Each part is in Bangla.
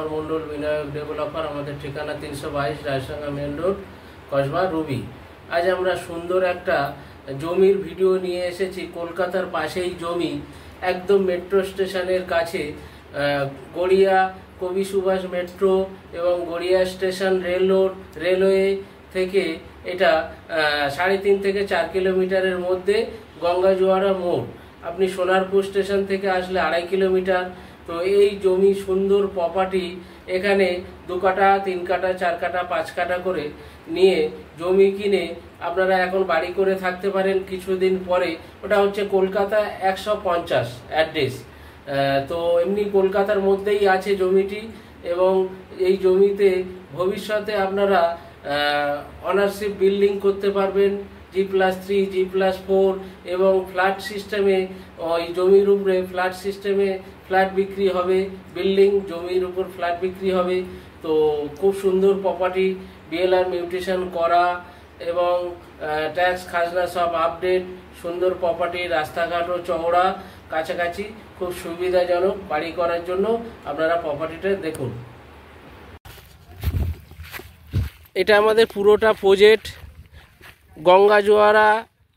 দিগম্বর মণ্ডল বিনায়ক ডেভেলপার। আমাদের ঠিকানা 322 রায়সাঙ্গা মেন রোড, কসবা, রুবি। আজ আমরা সুন্দর একটা জমির ভিডিও নিয়ে এসেছি। কলকাতার পাশেই জমি, একদম মেট্রো স্টেশনের কাছে। গড়িয়া কবি সুভাষ মেট্রো এবং গড়িয়া স্টেশন রেলওয়ে থেকে এটা 3.5 থেকে 4 কিলোমিটারের মধ্যে। গঙ্গাজোয়ারা মোড়, আপনি সোনারপুর স্টেশন থেকে আসলে 2.5 কিলোমিটার। তো এই জমি সুন্দর প্রপার্টি। এখানে 2 কাঠা, 3 কাঠা, 4 কাঠা, 5 কাঠা করে নিয়ে জমি কিনে আপনারা এখন বাড়ি করে থাকতে পারেন কিছুদিন পরে। ওটা হচ্ছে কলকাতা 150 অ্যাড্রেস। তো এমনি কলকাতার মধ্যেই আছে জমিটি, এবং এই জমিতে ভবিষ্যতে আপনারা অনারশিপ বিল্ডিং করতে পারবেন। G+3, G+4 এবং ফ্ল্যাট সিস্টেমে, ওই জমির উপরে ফ্ল্যাট সিস্টেমে ফ্ল্যাট বিক্রি হবে। বিল্ডিং জমির উপর ফ্ল্যাট বিক্রি হবে। তো খুব সুন্দর প্রপার্টি, বিএলআর মিউটেশন করা এবং ট্যাক্স খাজনা সব আপডেট। সুন্দর প্রপার্টি, রাস্তাঘাটও চওড়া, কাছাকাছি, খুব সুবিধাজনক বাড়ি করার জন্য। আপনারা প্রপার্টিটা দেখুন। এটা আমাদের পুরোটা প্রজেক্ট। গঙ্গাজোয়ারা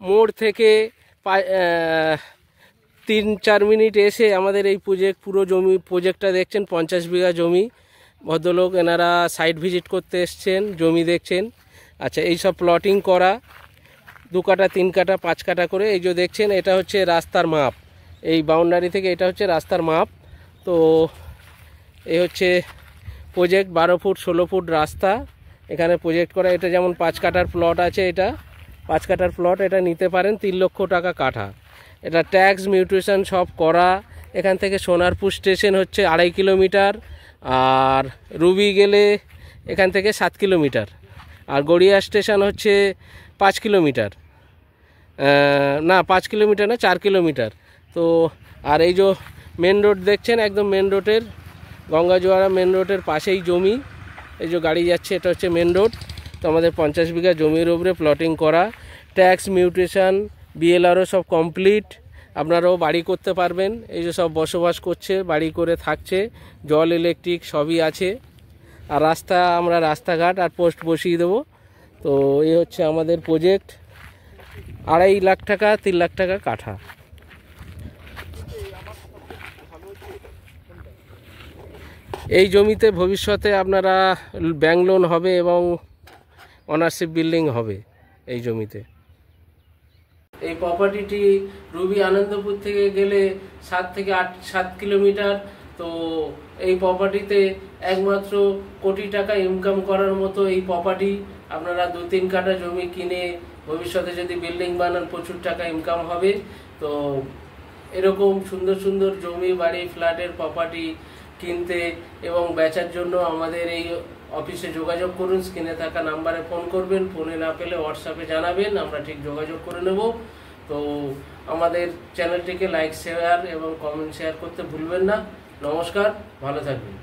মোড় থেকে 3-4 মিনিট এসে আমাদের এই পুরো জমি প্রজেক্টটা দেখছেন। 50 বিঘা জমি। ভদ্রলোক এনারা সাইট ভিজিট করতে এসছেন, জমি দেখছেন। আচ্ছা, এই সব প্লটিং করা 2 কাঠা, 3 কাঠা, 5 কাঠা করে। এই যে দেখছেন, এটা হচ্ছে রাস্তার মাপ। এই বাউন্ডারি থেকে এটা হচ্ছে রাস্তার মাপ। তো এই হচ্ছে প্রজেক্ট। 12 ফুট 16 ফুট রাস্তা এখানে প্রজেক্ট করা। এটা যেমন 5 কাঠার প্লট আছে, এটা 5 কাঠার প্লট, এটা নিতে পারেন 3 লক্ষ টাকা কাঠা। এটা ট্যাক্স মিউটেশন সব করা। এখান থেকে সোনারপুর স্টেশন হচ্ছে 2.5 কিলোমিটার, আর রুবি গেলে এখান থেকে 7 কিলোমিটার, আর গড়িয়া স্টেশন হচ্ছে 5 কিলোমিটার, না 5 কিলোমিটার না, 4 কিলোমিটার। তো আর এই যে মেন রোড দেখছেন, একদম মেন রোডের, গঙ্গাজোয়ারা মেন রোডের পাশেই জমি। এই যে গাড়ি যাচ্ছে, এটা হচ্ছে মেন রোড। তো আমাদের 50 বিঘা জমির উপরে প্লটিং করা, ট্যাক্স মিউটেশন, বিএলআরও সব কমপ্লিট। আপনারাও বাড়ি করতে পারবেন। এই যে সব বসবাস করছে, বাড়ি করে থাকছে, জল ইলেকট্রিক সবই আছে। আর আমরা রাস্তাঘাট আর পোস্ট বসিয়ে দেবো। তো এই হচ্ছে আমাদের প্রজেক্ট। 2.5 লাখ টাকা, 3 লাখ টাকা কাঠা। এই জমিতে ভবিষ্যতে আপনারা ব্যাংক লোন হবে এবং অনারশিপ বিল্ডিং হবে এই জমিতে। এই প্রপার্টিটি রুবি আনন্দপুর থেকে গেলে 7 থেকে 7 কিলোমিটার। তো এই প্রপার্টিতে একমাত্র কোটি টাকা ইনকাম করার মতো এই প্রপার্টি। আপনারা 2-3 কাঠা জমি কিনে ভবিষ্যতে যদি বিল্ডিং বানান, প্রচুর টাকা ইনকাম হবে। তো এরকম সুন্দর সুন্দর জমি, বাড়ি, ফ্ল্যাটের প্রপার্টি কিনতে এবং বেচার জন্য আমাদের এই অফিসে যোগাযোগ করুন। স্ক্রিনে থাকা নাম্বারে ফোন করবেন। ফোনে না পেলে হোয়াটসঅ্যাপে জানাবেন, আমরা ঠিক যোগাযোগ করে নেব। তো আমাদের চ্যানেলটিকে লাইক, শেয়ার এবং কমেন্ট শেয়ার করতে ভুলবেন না। নমস্কার, ভালো থাকবেন।